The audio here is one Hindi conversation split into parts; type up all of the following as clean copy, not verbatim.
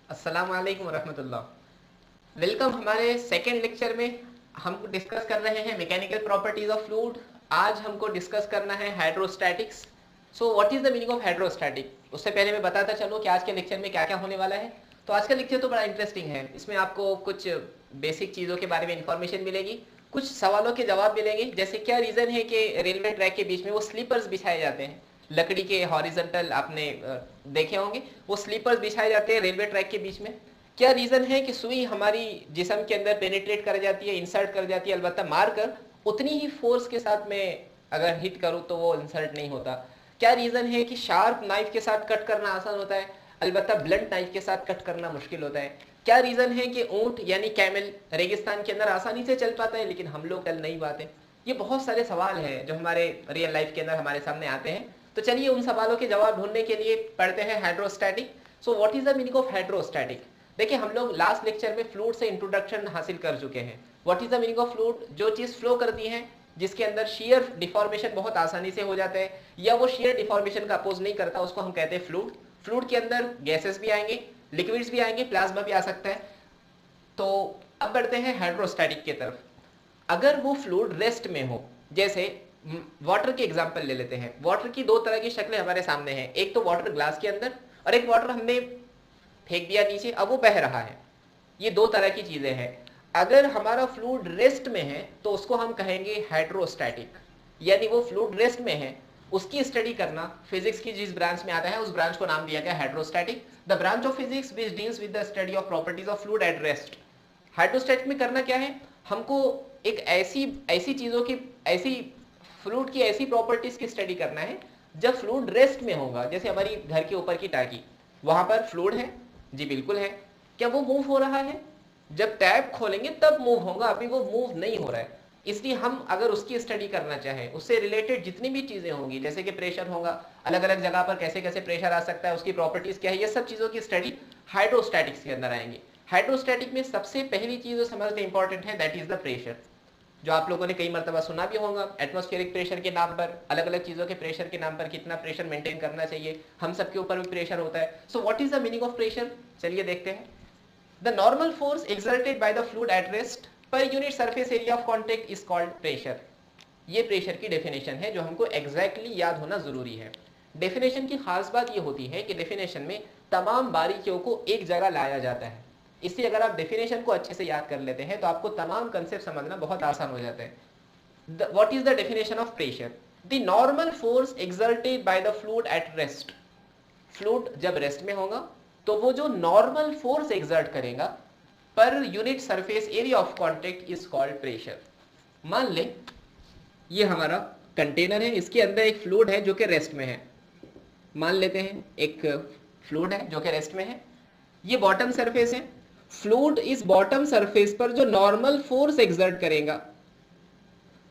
अस्सलाम वालेकुम रहमतुल्लाह। वेलकम। हमारे सेकेंड लेक्चर में हम डिस्कस कर रहे हैं मैकेनिकल प्रॉपर्टीज ऑफ फ्लूइड। आज हमको डिस्कस करना है hydrostatics. So what is the meaning of hydrostatic. उससे पहले मैं बताता चलूँ कि आज के लेक्चर में क्या क्या होने वाला है। तो आज का लेक्चर तो बड़ा इंटरेस्टिंग है। इसमें आपको कुछ बेसिक चीज़ों के बारे में इंफॉर्मेशन मिलेगी, कुछ सवालों के जवाब मिलेंगे, जैसे क्या रीज़न है कि रेलवे ट्रैक के बीच में वो स्लीपर्स बिछाए जाते हैं, लकड़ी के हॉरिजॉन्टल आपने देखे होंगे, वो स्लीपर्स बिछाए जाते हैं रेलवे ट्रैक के बीच में। क्या रीज़न है कि सुई हमारी जिस्म के अंदर पेनिट्रेट कर जाती है, इंसर्ट कर जाती है, अलबत्ता मार कर उतनी ही फोर्स के साथ में अगर हिट करूँ तो वो इंसर्ट नहीं होता। क्या रीज़न है कि शार्प नाइफ के साथ कट करना आसान होता है, अलबत्ता ब्लंट नाइफ के साथ कट करना मुश्किल होता है। क्या रीज़न है कि ऊंट यानी कैमल रेगिस्तान के अंदर आसानी से चल पाता है लेकिन हम लोग चल नहीं पाते। ये बहुत सारे सवाल हैं जो हमारे रियल लाइफ के अंदर हमारे सामने आते हैं। तो चलिए उन सवालों के जवाब ढूंढने के लिए पढ़ते हैं hydrostatic. So what is the meaning of hydrostatic. देखिए, हम लोग लास्ट लेक्चर में फ्लूइड से इंट्रोडक्शन हासिल कर चुके हैं। What is the meaning of fluid. जो चीज़ फ्लो करती है, जिसके अंदर शेयर डिफॉर्मेशन बहुत आसानी से हो जाता है या वो शेयर डिफॉर्मेशन का अपोज नहीं करता, उसको हम कहते हैं फ्लूइड। फ्लूइड के अंदर गैसेस भी आएंगे, लिक्विड्स भी आएंगे, प्लाज्मा भी आ सकता है। तो अब बढ़ते हैं हाइड्रोस्टैटिक की तरफ। अगर वो फ्लूइड रेस्ट में हो, जैसे वाटर के एग्जांपल ले लेते हैं। वाटर की दो तरह की शक्लें हमारे सामने हैं, एक तो वाटर ग्लास के अंदर और एक वाटर हमने फेंक दिया नीचे, अब वो बह रहा है। ये दो तरह की चीजें हैं। अगर हमारा फ्लूइड रेस्ट में है तो उसको हम कहेंगे हाइड्रोस्टैटिक, यानी वो फ्लूइड रेस्ट में है, उसकी स्टडी करना फिजिक्स की जिस ब्रांच में आता है उस ब्रांच को नाम दिया गया hydrostatic. The branch of physics which deals with the study of properties of fluid at rest. Hydrostatic में करना क्या है, हमको एक ऐसी ऐसी चीज़ों की, ऐसी फ्लूइड की ऐसी प्रॉपर्टीज की स्टडी करना है जब फ्लूइड रेस्ट में होगा। जैसे हमारी घर के ऊपर की टाकी, वहां पर फ्लूइड है, जी बिल्कुल है। क्या वो मूव हो रहा है? जब टैप खोलेंगे तब मूव होगा, अभी वो मूव नहीं हो रहा है। इसलिए हम अगर उसकी स्टडी करना चाहें, उससे रिलेटेड जितनी भी चीज़ें होंगी, जैसे कि प्रेशर होगा, अलग अलग जगह पर कैसे कैसे प्रेशर आ सकता है, उसकी प्रॉपर्टीज़ क्या है, ये सब चीज़ों की स्टडी हाइड्रोस्टैटिक्स के अंदर आएंगी। हाइड्रोस्टैटिक में सबसे पहली चीज़ जो समझते इंपॉर्टेंट है, दैट इज़ द प्रेशर। जो आप लोगों ने कई मरतबा सुना भी होगा, एटमॉस्फेरिक प्रेशर के नाम पर, अलग अलग चीज़ों के प्रेशर के नाम पर कितना प्रेशर मेंटेन करना चाहिए, हम सबके ऊपर भी प्रेशर होता है। So what is the meaning of pressure, चलिए देखते हैं। The normal force exerted by the fluid at rest per unit surface area of contact is called pressure. ये प्रेशर की डेफिनेशन है जो हमको एग्जैक्टली याद होना जरूरी है। डेफिनेशन की खास बात ये होती है कि डेफिनेशन में तमाम बारीकियों को एक जगह लाया जाता है। इसलिए अगर आप डेफिनेशन को अच्छे से याद कर लेते हैं तो आपको तमाम कंसेप्ट समझना बहुत आसान हो जाता है। What is the definition of pressure. The normal force exerted by the fluid at rest. Fluid जब रेस्ट में होगा तो वो जो नॉर्मल फोर्स एक्सर्ट करेगा per unit surface area of contact is called pressure. मान ले ये हमारा कंटेनर है, इसके अंदर एक फ्लूइड है जो कि रेस्ट में है। मान लेते हैं एक फ्लूइड है जो कि रेस्ट में है, ये बॉटम सरफेस है। फ्लूइड इस बॉटम सरफेस पर जो नॉर्मल फोर्स एक्सर्ट करेगा,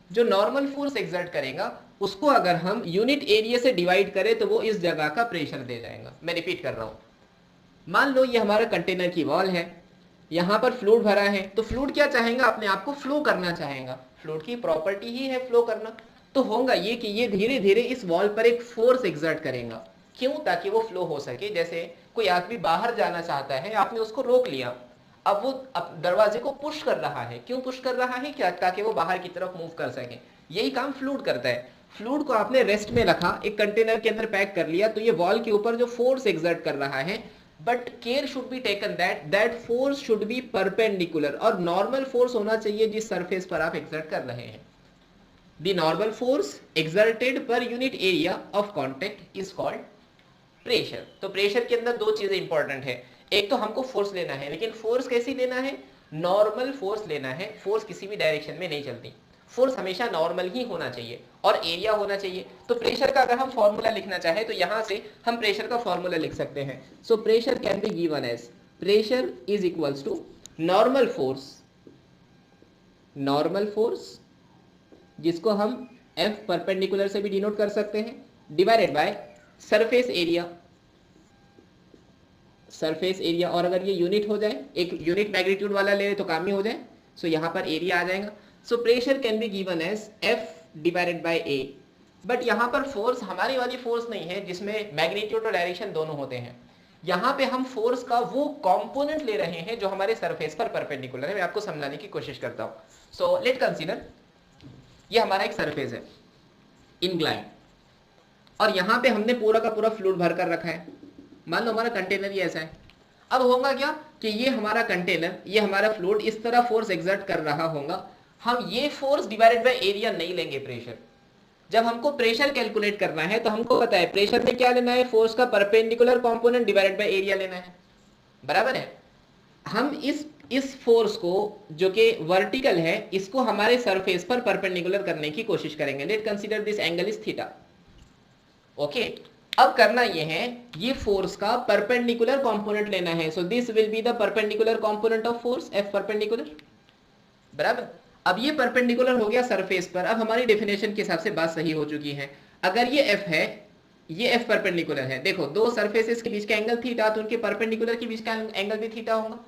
जो नॉर्मल फोर्स एक्सर्ट करेगा उसको अगर हम यूनिट एरिया से डिवाइड करें तो वो इस जगह का प्रेशर दे जाएगा। मैं रिपीट कर रहा हूं। मान लो ये हमारा कंटेनर की वॉल है, यहां पर फ्लूइड भरा है, तो फ्लूइड क्या चाहेगा, अपने आप को फ्लो करना चाहेगा। फ्लूइड की प्रॉपर्टी ही है फ्लो करना। तो होगा ये कि ये धीरे धीरे इस वॉल पर एक फोर्स एक्सर्ट करेगा। क्यों? ताकि वो फ्लो हो सके। जैसे कोई आदमी बाहर जाना चाहता है, आपने उसको रोक लिया, अब वो दरवाजे को पुश कर रहा है। क्यों पुश कर रहा है? क्या? ताकि वो बाहर की तरफ मूव कर सके। यही काम फ्लूइड करता है। फ्लूइड को आपने रेस्ट में रखा, एक कंटेनर के अंदर पैक कर लिया, तो ये वॉल के ऊपर जो फोर्स एक्सर्ट कर रहा है, but care should be taken that force should be perpendicular, और नॉर्मल फोर्स होना चाहिए जिस सरफेस पर आप एक्सर्ट कर रहे हैं। The normal force exerted per unit area of contact is called pressure. तो प्रेशर के अंदर दो चीजें इंपॉर्टेंट है। एक तो हमको फोर्स लेना है, लेकिन फोर्स कैसी लेना है? नॉर्मल फोर्स लेना है। फोर्स किसी भी डायरेक्शन में नहीं चलती, फोर्स हमेशा नॉर्मल ही होना चाहिए और एरिया होना चाहिए। तो प्रेशर का अगर हम फॉर्मूला लिखना चाहें तो यहां से हम प्रेशर का फॉर्मूला लिख सकते हैं। So pressure can be given as pressure is equals to normal force, normal force जिसको हम F परपेंडिकुलर से भी डिनोट कर सकते हैं, divided by surface area. Surface area, और अगर ये यूनिट हो जाए, एक यूनिट मैग्नीट्यूड वाला ले तो काम ही हो जाए। सो यहां पर एरिया आ जाएगा। So pressure can be given as F divided by A। But यहां पर फोर्स हमारी वाली फोर्स नहीं है जिसमें मैग्नीट्यूड और डायरेक्शन दोनों होते हैं। यहाँ पे हम फोर्स का वो कंपोनेंट ले रहे हैं जो हमारे सरफेस पर परपेंडिकुलर है। मैं आपको समझाने की कोशिश करता हूँ। सो लेट कंसीडर ये हमारा एक सरफेस है इनक्लाइन, और यहाँ पे हमने पूरा का पूरा फ्लूइड भर कर रखा है। मान लो हमारा कंटेनर ही ऐसा है। अब होगा क्या कि ये हमारा कंटेनर, ये हमारा फ्लूइड इस तरह फोर्स एक्सर्ट कर रहा होगा। हम ये फोर्स डिवाइडेड बाय एरिया नहीं लेंगे प्रेशर। जब हमको प्रेशर कैलकुलेट करना है तो हमको पता है प्रेशर में क्या लेना है, फोर्स का perpendicular component divided by area लेना है, बराबर है। हम इस फोर्स को जो कि वर्टिकल है इसको हमारे सरफेस पर परपेंडिकुलर करने की कोशिश करेंगे। Late consider this angle is theta. Okay, अब करना ये है, ये फोर्स का परपेंडिकुलर कंपोनेंट लेना है। So this will be the perpendicular component of force, F perpendicular, बराबर। अब ये परपेंडिकुलर हो गया सरफेस पर। अब हमारी डेफिनेशन के हिसाब से बात सही हो चुकी है। अगर ये एफ है, ये एफ परपेंडिकुलर है, देखो दो सरफेसेस के बीच का एंगल थीटा, तो उनके परपेंडिकुलर के बीच का एंगल भी थीटा होगा।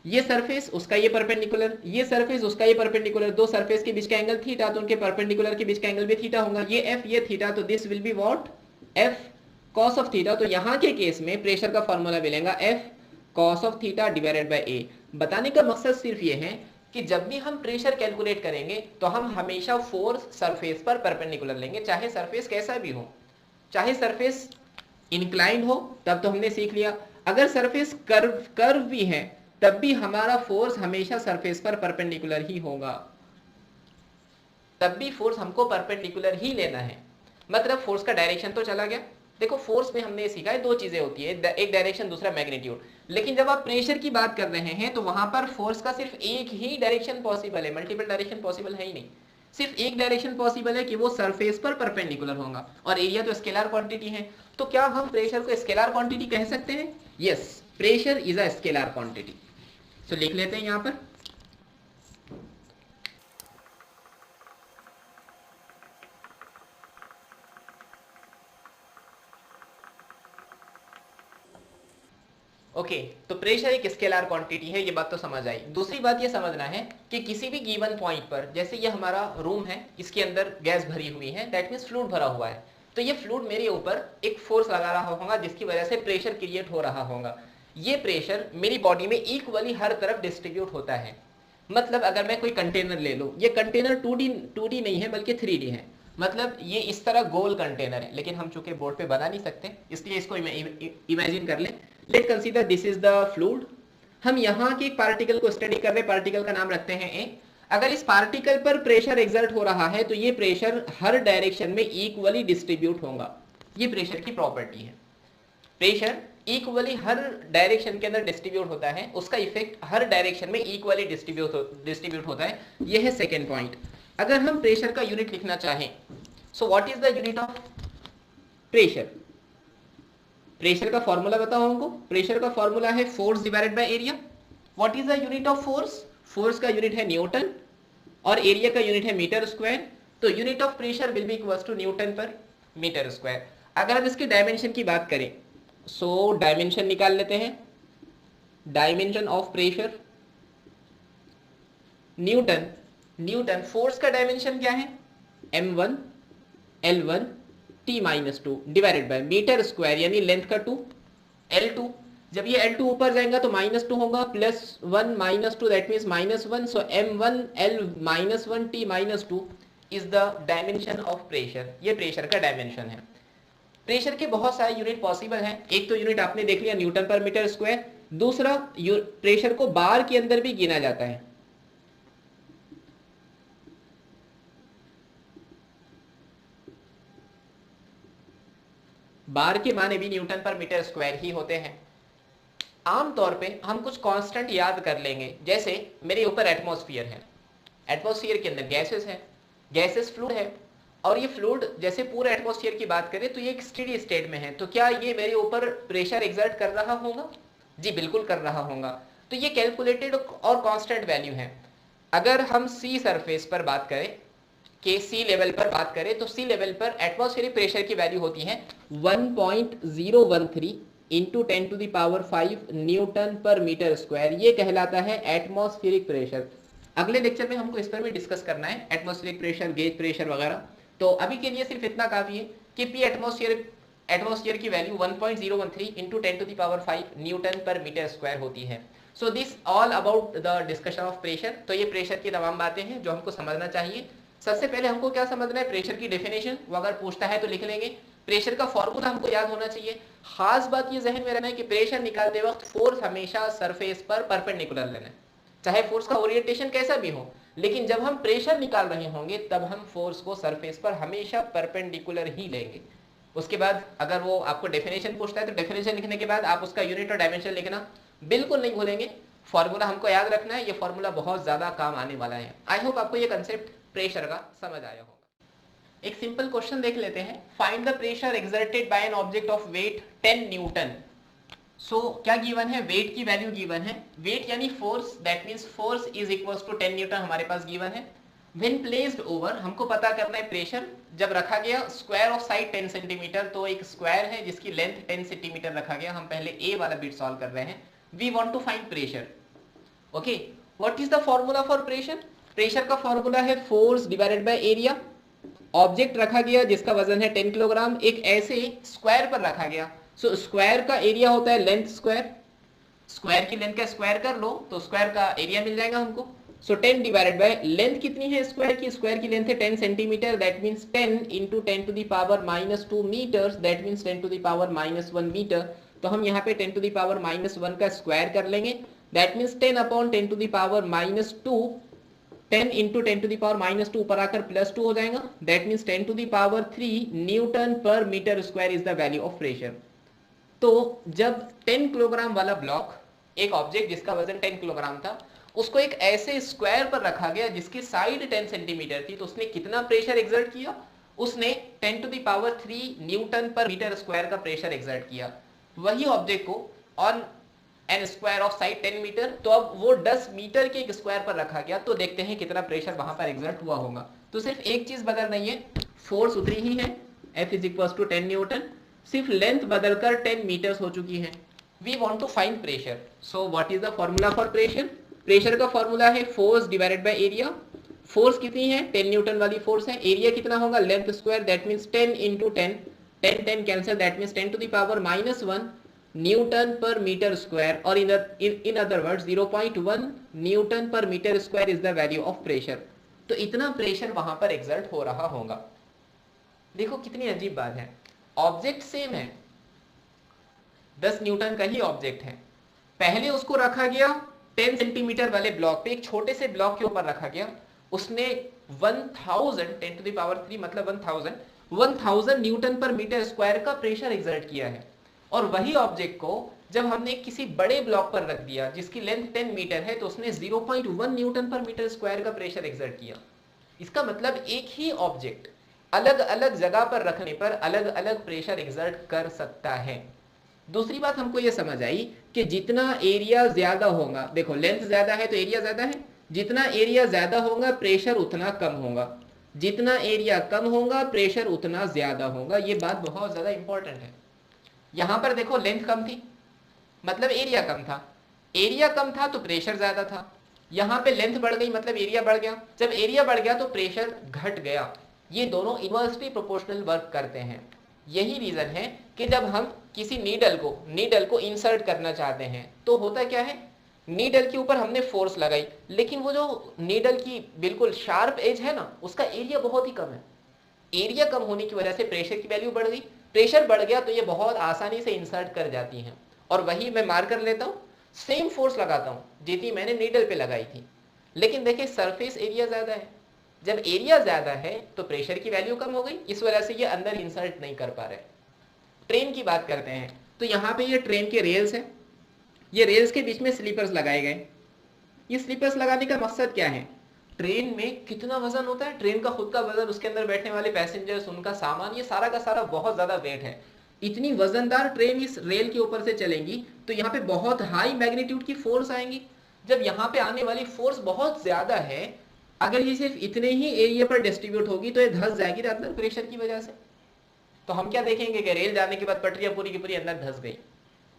ये सरफेस उसका ये परपेंडिकुलर, ये सरफेस उसका ये परपेंडिकुलर, दो सरफेस के बीच का एंगल थीटा, तो उनके परपेंडिकुलर के बीच का एंगल भी थीटा होगा। ये एफ ये थीटा, तो this will be what, F cos of theta. तो यहाँ के केस में प्रेशर का फॉर्मूला मिलेगा F cos of theta divided by A. बताने का मकसद सिर्फ ये है कि जब भी हम प्रेशर कैलकुलेट करेंगे तो हम हमेशा फोर्स सरफेस पर परपेंडिकुलर लेंगे, चाहे सरफेस कैसा भी हो। चाहे सरफेस इंक्लाइंड हो तब तो हमने सीख लिया, अगर सरफेस कर्व भी है तब भी हमारा फोर्स हमेशा सरफेस पर परपेंडिकुलर ही होगा, तब भी फोर्स हमको परपेंडिकुलर ही लेना है। मतलब फोर्स का डायरेक्शन तो चला गया। देखो फोर्स में हमने सीखा है दो चीजें होती है, एक डायरेक्शन दूसरा मैग्नीट्यूड। लेकिन जब आप प्रेशर की बात कर रहे हैं तो वहां पर फोर्स का सिर्फ एक ही डायरेक्शन पॉसिबल है, मल्टीपल डायरेक्शन पॉसिबल है ही नहीं। सिर्फ एक डायरेक्शन पॉसिबल है कि वो सरफेस पर परपेंडिकुलर होगा, और एरिया तो स्केलर क्वांटिटी है। तो क्या हम प्रेशर को स्केलर क्वांटिटी कह सकते हैं? Yes, pressure is a scalar quantity. तो लिख लेते हैं यहां पर, ओके तो प्रेशर एक स्केलर क्वांटिटी है, ये बात तो समझ आई। दूसरी बात ये समझना है कि किसी भी गिवन पॉइंट पर, जैसे ये हमारा रूम है, इसके अंदर गैस भरी हुई है, दैट मीन्स फ्लूइड भरा हुआ है, तो ये फ्लूइड मेरे ऊपर एक फोर्स लगा रहा होगा जिसकी वजह से प्रेशर क्रिएट हो रहा होगा। ये प्रेशर मेरी बॉडी में इक्वली हर तरफ डिस्ट्रीब्यूट होता है। मतलब अगर मैं कोई कंटेनर ले लूँ, ये कंटेनर 2D नहीं है बल्कि 3D है। मतलब ये इस तरह गोल कंटेनर है, लेकिन हम चूंकि बोर्ड पे बना नहीं सकते इसलिए इसको इमेजिन कर लें। Late consider this is the fluid. हम यहाँ के एक पार्टिकल को स्टडी कर रहे हैं, पार्टिकल का नाम रखते हैं ए। अगर इस पार्टिकल पर प्रेशर एक्सर्ट हो रहा है तो ये प्रेशर हर डायरेक्शन में इक्वली डिस्ट्रीब्यूट होगा। ये प्रेशर की प्रॉपर्टी है। प्रेशर इक्वली हर डायरेक्शन के अंदर डिस्ट्रीब्यूट होता है, उसका इफेक्ट हर डायरेक्शन में इक्वली डिस्ट्रीब्यूट होता है। यह है सेकेंड पॉइंट। अगर हम प्रेशर का यूनिट लिखना चाहें, so what is the unit of pressure? Pressure का फॉर्मूला बताओ हमको। प्रेशर का फॉर्मूला है force divided by area. What is the unit of force? Force का यूनिट है न्यूटन और एरिया का यूनिट है मीटर स्क्वायर। तो unit of pressure will be equals to newton per metre square. अगर हम इसके डायमेंशन की बात करें, सो डायमेंशन निकाल लेते हैं। Dimension of pressure, newton force का डायमेंशन क्या है? m1 l1 t-2 divided by metre square यानी लेंथ का 2 l2। जब ये l2 ऊपर जाएगा तो -2 होगा, +1 -2 that means -1। So m1 l-1 t-2 is the dimension of pressure. ये प्रेशर का डायमेंशन है। प्रेशर के बहुत सारे यूनिट पॉसिबल हैं। एक तो यूनिट आपने देख लिया न्यूटन पर मीटर स्क्वायर। दूसरा, प्रेशर को बार के अंदर भी गिना जाता है। बार के माने भी न्यूटन पर मीटर स्क्वायर ही होते हैं। आमतौर पे हम कुछ कांस्टेंट याद कर लेंगे, जैसे मेरे ऊपर एटमॉस्फेयर है, एटमॉस्फेयर के अंदर गैसेस है, गैसेस फ्लूइड है, और ये फ्लूइड जैसे पूरे एटमॉस्फेयर की बात करें तो ये एक स्टेडी स्टेट में है। तो क्या ये मेरे ऊपर प्रेशर एक्सर्ट कर रहा होगा? जी बिल्कुल कर रहा होगा। तो ये कैलकुलेटेड और कांस्टेंट वैल्यू है। अगर हम सी सरफेस पर बात करें कि सी लेवल पर बात करें तो सी लेवल पर एटमॉस्फेरिक प्रेशर की वैल्यू होती है 1.013 into 10⁵ Newton per metre square. ये कहलाता है एटमॉस्फेरिक प्रेशर। अगले लेक्चर में हमको इस पर भी डिस्कस करना है, एटमॉस्फेरिक प्रेशर, गेज प्रेशर वगैरह। तो अभी के लिए सिर्फ इतना काफी है कि पी एटमॉस्फेयर एटमॉस्फेयर की value 1.013 into 10⁵ Newton per metre square होती है। So this all about the discussion of pressure. तो ये प्रेशर की तमाम बातें हैं जो हमको समझना चाहिए। सबसे पहले हमको क्या समझना है, प्रेशर की डेफिनेशन, वो अगर पूछता है तो लिख लेंगे। प्रेशर का फॉर्मूला हमको याद होना चाहिए। खास बात ये जहन में रखना है कि प्रेशर निकालते वक्त फोर्स हमेशा सरफेस पर परपेंडिकुलर लेना है, चाहे फोर्स का ओरिएंटेशन कैसा भी हो, लेकिन जब हम प्रेशर निकाल रहे होंगे तब हम फोर्स को सरफेस पर हमेशा परपेंडिकुलर ही लेंगे। उसके बाद अगर वो आपको डेफिनेशन पूछता है तो डेफिनेशन लिखने के बाद आप उसका यूनिट और डायमेंशन लिखना बिल्कुल नहीं भूलेंगे। फॉर्मूला हमको याद रखना है, ये फॉर्मूला बहुत ज्यादा काम आने वाला है। आई होप आपको ये कंसेप्ट प्रेशर का समझ आया होगा। एक सिंपल क्वेश्चन देख लेते हैं। Find the pressure exerted by an object of weight 10 newton. So क्या गिवन है, वेट की वैल्यू गिवन है। वेट यानी force, that means force is equals to 10 newton हमारे पास गिवन है। व्हेन प्लेस्ड ओवर, हमको पता करना है प्रेशर जब रखा गया स्क्वायर ऑफ साइड 10 सेंटीमीटर, तो एक स्क्वायर है जिसकी लेंथ 10 सेंटीमीटर रखा गया। हम पहले ए वाला बिट सॉल्व कर रहे हैं। We want to find pressure. Okay, what is the formula for pressure? Pressure का फॉर्मूला है force divided by area. Object रखा गया जिसका वजन है 10 किलोग्राम, एक ऐसे स्क्वायर पर रखा गया। सो स्क्वायर का एरिया होता है लेंथ स्क्वायर, स्क्वायर की लेंथ का स्क्वायर कर लो तो स्क्वायर का एरिया मिल जाएगा हमको। सो 10 डिवाइडेड बाय लेंथ कितनी है स्क्वायर की, स्क्वायर की लेंथ है 10 centimetre, that means 10 into 10⁻⁻2 metres, that means 10⁻⁻1 metre. तो हम यहाँ पे 10⁻⁻1 का स्क्वायर कर लेंगे, दैट मींस 10 अपॉन 10⁻⁻2, 10 इंटू 10⁻⁻2 ऊपर आकर +2 हो जाएगा, that means 10⁻3 newton per metre square is the value of pressure. तो जब 10 किलोग्राम वाला ब्लॉक, एक ऑब्जेक्ट जिसका वजन 10 किलोग्राम था, उसको एक ऐसे स्क्वायर पर रखा गया जिसकी साइड 10 सेंटीमीटर थी, तो उसने कितना प्रेशर एक्सर्ट किया? उसने 10⁻3 न्यूटन पर मीटर स्क्वायर का प्रेशर एक्सर्ट किया। वही ऑब्जेक्ट को on an square of side 10 metre, तो अब वो 10 मीटर के एक स्क्वायर पर रखा गया, तो देखते हैं कितना प्रेशर वहां पर एक्सर्ट हुआ होगा। तो सिर्फ एक चीज बदल रही है, फोर्स उतरी ही है, F is equal to 10 newton, सिर्फ लेंथ बदलकर 10 मीटर्स हो चुकी है। We want to find pressure. So what is the formula for pressure? Pressure का फॉर्मूला है force divided by area. Force कितनी है? 10 न्यूटन वाली फोर्स है। एरिया कितना होगा? Length square, that means 10 into 10, 10 cancel, that means 10⁻⁻1 newton per metre square, और in other words 0.1 newton per metre square is the value of pressure. तो इतना प्रेशर वहां पर एक्सर्ट हो रहा होगा। देखो कितनी अजीब बात है, ऑब्जेक्ट सेम है, 10 न्यूटन का ही ऑब्जेक्ट है। पहले उसको रखा गया 10 सेंटीमीटर वाले ब्लॉक पे, एक छोटे से ब्लॉक के ऊपर रखा गया। उसने 1000 10⁻3 मतलब 1000 न्यूटन पर मीटर स्क्वायर का प्रेशर एक्सर्ट किया है। और वही ऑब्जेक्ट को जब हमने किसी बड़े ब्लॉक पर रख दिया जिसकी लेंथ 10 मीटर है, तो उसने 0.1 न्यूटन पर मीटर स्क्वायर का प्रेशर एक्सर्ट किया। इसका मतलब एक ही ऑब्जेक्ट अलग अलग जगह पर रखने पर अलग अलग प्रेशर एक्सर्ट कर सकता है। दूसरी बात हमको ये समझ आई कि जितना एरिया ज्यादा होगा, देखो लेंथ ज्यादा है तो एरिया ज्यादा है, जितना एरिया ज्यादा होगा प्रेशर उतना कम होगा, जितना एरिया कम होगा प्रेशर उतना ज्यादा होगा। ये बात बहुत ज्यादा इंपॉर्टेंट है। यहां पर देखो लेंथ कम थी मतलब एरिया कम था, एरिया कम था तो प्रेशर ज्यादा था। यहां पे लेंथ बढ़ गई मतलब एरिया बढ़ गया, जब एरिया बढ़ गया तो प्रेशर घट गया। ये दोनों इनवर्सली प्रोपोर्शनल वर्क करते हैं। यही रीजन है कि जब हम किसी नीडल को इंसर्ट करना चाहते हैं तो होता क्या है, नीडल के ऊपर हमने फोर्स लगाई, लेकिन वो जो नीडल की बिल्कुल शार्प एज है ना, उसका एरिया बहुत ही कम है। एरिया कम होने की वजह से प्रेशर की वैल्यू बढ़ गई, प्रेशर बढ़ गया तो ये बहुत आसानी से इंसर्ट कर जाती हैं। और वही मैं मार कर लेता हूँ, सेम फोर्स लगाता हूँ जितनी मैंने नीडल पे लगाई थी, लेकिन देखिए सरफेस एरिया ज्यादा है। जब एरिया ज्यादा है तो प्रेशर की वैल्यू कम हो गई, इस वजह से ये अंदर इंसर्ट नहीं कर पा रहे। ट्रेन की बात करते हैं तो यहाँ पे ये ट्रेन के रेल्स है, ये रेल्स के बीच में स्लीपर्स लगाए गए। ये स्लीपर्स लगाने का मकसद क्या है? ट्रेन में कितना वजन होता है, ट्रेन का खुद का वजन, उसके अंदर बैठने वाले पैसेंजर्स, उनका सामान, ये सारा का सारा बहुत ज्यादा वेट है। इतनी वजनदार ट्रेन इस रेल के ऊपर से चलेंगी तो यहाँ पे बहुत हाई मैग्नीट्यूड की फोर्स आएंगी। जब यहाँ पे आने वाली फोर्स बहुत ज्यादा है, अगर ये सिर्फ इतने ही एरिया पर डिस्ट्रीब्यूट होगी तो ये धंस जाएगी अंदर प्रेशर की वजह से। तो हम क्या देखेंगे कि रेल जाने के बाद पटरियां पूरी की पूरी अंदर धंस गई।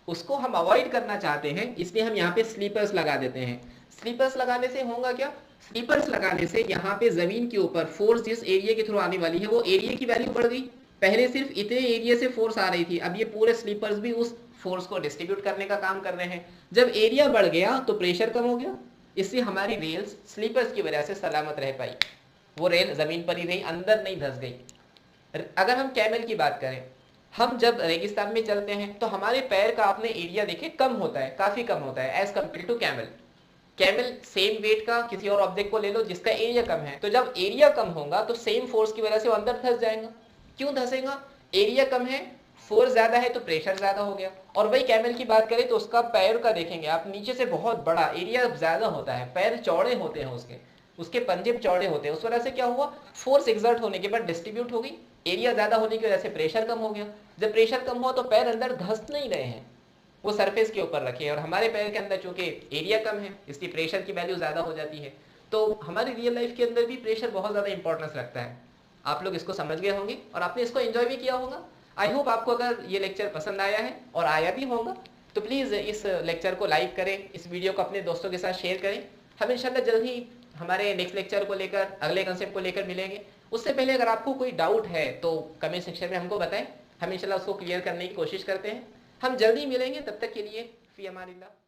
उसको हम अवॉइड करना चाहते हैं, इसलिए हम यहाँ पे स्लीपर्स लगा देते हैं। स्लीपर्स लगाने से होगा क्या? स्लीपर्स लगाने से यहाँ पे जमीन के ऊपर फोर्स जिस एरिया के थ्रू आने वाली है वो एरिया की वैल्यू बढ़ गई। पहले सिर्फ इतने एरिया से फोर्स आ रही थी, अब ये पूरे स्लीपर्स भी उस फोर्स को डिस्ट्रीब्यूट करने का काम कर रहे हैं। जब एरिया बढ़ गया तो प्रेशर कम हो गया, इससे हमारी रेल्स स्लीपर्स की वजह से सलामत रह पाई, वो रेल जमीन पर ही रही, अंदर नहीं धंस गई। अगर हम कैमल की बात करें, हम जब रेगिस्तान में चलते हैं तो हमारे पैर का आपने एरिया देखे कम होता है, काफी कम होता है as compare to camel. Camel same weight का किसी और ऑब्जेक्ट को ले लो जिसका एरिया कम है, तो जब एरिया कम होगा तो सेम फोर्स की वजह से वो अंदर धंस जाएगा। क्यों धंसेगा? एरिया कम है, फोर्स ज्यादा है तो प्रेशर ज्यादा हो गया। और वही कैमल की बात करें तो उसका पैर का देखेंगे आप, नीचे से बहुत बड़ा एरिया ज्यादा होता है, पैर चौड़े होते हैं उसके पंजे चौड़े होते हैं। उस वजह से क्या हुआ, फोर्स एक्सर्ट होने के बाद डिस्ट्रीब्यूट हो गई, एरिया ज्यादा होने की वजह से प्रेशर कम हो गया। जब प्रेशर कम हुआ तो पैर अंदर धंस नहीं रहे हैं, वो सरफेस के ऊपर रखे हैं। और हमारे पैर के अंदर चूंकि एरिया कम है इसलिए प्रेशर की वैल्यू ज्यादा हो जाती है। तो हमारी रियल लाइफ के अंदर भी प्रेशर बहुत ज्यादा इंपॉर्टेंस रखता है। आप लोग इसको समझ गए होंगे और आपने इसको एंजॉय भी किया होगा। आई होप आपको अगर ये लेक्चर पसंद आया है और आया भी होगा तो प्लीज़ इस लेक्चर को लाइक करें, इस वीडियो को अपने दोस्तों के साथ शेयर करें। हम इंशाल्लाह जल्द ही हमारे नेक्स्ट लेक्चर को लेकर, अगले कंसेप्ट को लेकर मिलेंगे। उससे पहले अगर आपको कोई डाउट है तो कमेंट सेक्शन में हमको बताएं, हम इंशाल्लाह उसको क्लियर करने की कोशिश करते हैं। हम जल्दी मिलेंगे, तब तक के लिए फी अमानिल्लाह।